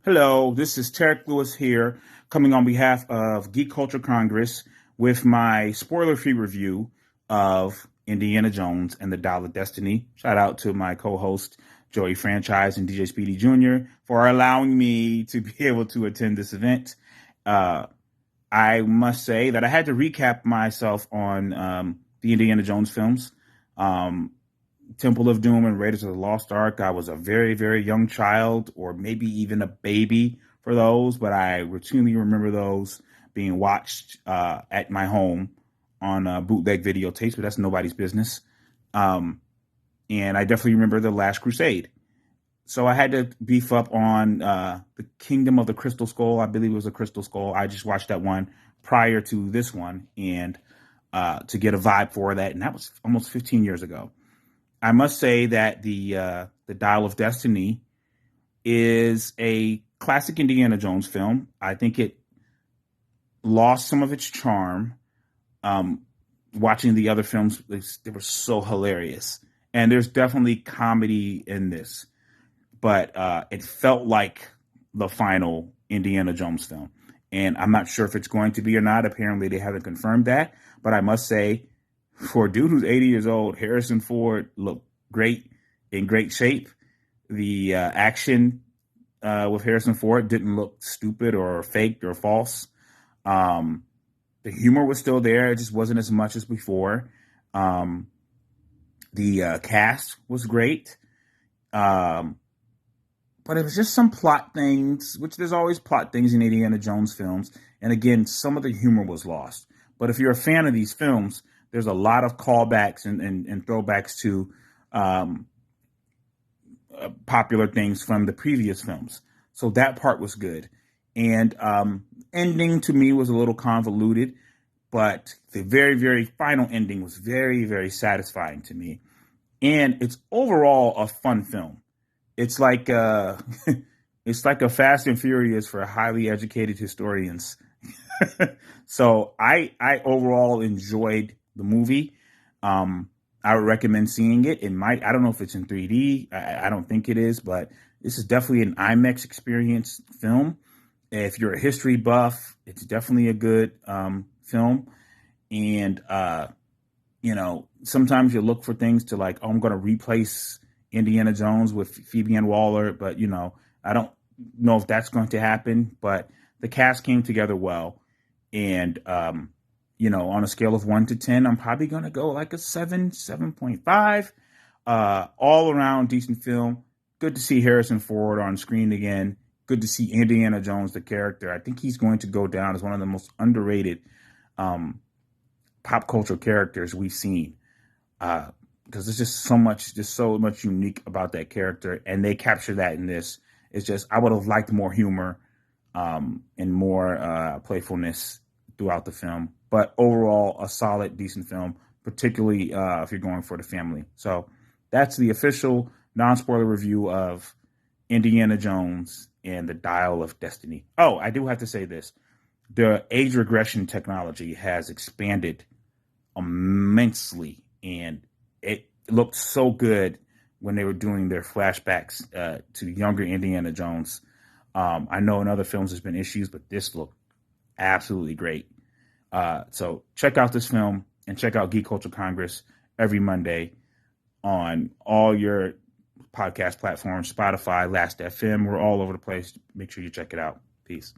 Hello, this is Tarik Lewis here, coming on behalf of Geek Culture Congress with my spoiler-free review of Indiana Jones and the Dial of Destiny. Shout out to my co-host Joey Franchise and DJ Speedy Jr. for allowing me to be able to attend this event. Uh, I must say that I had to recap myself on the Indiana Jones films. Um, Temple of Doom and Raiders of the Lost Ark. I was a very, very young child, or maybe even a baby for those, but I routinely remember those being watched at my home on bootleg videotapes, but that's nobody's business. Um, and I definitely remember The Last Crusade. So I had to beef up on the Kingdom of the Crystal Skull. I believe it was a Crystal Skull. I just watched that one prior to this one, and to get a vibe for that, and that was almost 15 years ago. I must say that the Dial of Destiny is a classic Indiana Jones film. I think it lost some of its charm. Um, Watching the other films, they were so hilarious, and there's definitely comedy in this, but it felt like the final Indiana Jones film, and I'm not sure if it's going to be or not. Apparently, they haven't confirmed that, but I must say, for a dude who's 80 years old, Harrison Ford looked great, in great shape. The action with Harrison Ford didn't look stupid or faked or false. Um, the humor was still there; it just wasn't as much as before. Um, the cast was great, um, but it was just some plot things, which there's always plot things in Indiana Jones films. And again, some of the humor was lost. But if you're a fan of these films, there's a lot of callbacks and throwbacks to um, popular things from the previous films. So that part was good. And ending to me was a little convoluted, but the very, very final ending was very, very satisfying to me. And it's overall a fun film. It's like it's like a Fast and Furious for highly educated historians. So I overall enjoyed the movie. I would recommend seeing it. It might, I don't know if it's in 3D. I don't think it is, but this is definitely an IMAX experience film. If you're a history buff, it's definitely a good film. And sometimes you look for things to like, oh, I'm going to replace Indiana Jones with Phoebe and Waller, but I don't know if that's going to happen. But the cast came together well, and on a scale of 1 to 10, I'm probably going to go like a 7, 7.5. All around decent film. Good to see Harrison Ford on screen again. Good to see Indiana Jones, the character. I think he's going to go down as one of the most underrated pop culture characters we've seen. Because there's just so much unique about that character, and they capture that in this. It's just, I would have liked more humor and more playfulness throughout the film. But overall, a solid, decent film, particularly if you're going for the family. So that's the official non-spoiler review of Indiana Jones and the Dial of Destiny. Oh, I do have to say this. The age regression technology has expanded immensely, and it looked so good when they were doing their flashbacks to younger Indiana Jones. I know in other films there's been issues, but this looked absolutely great. So check out this film and check out Geek Culture Congress every Monday on all your podcast platforms, Spotify, Last FM. We're all over the place. Make sure you check it out. Peace.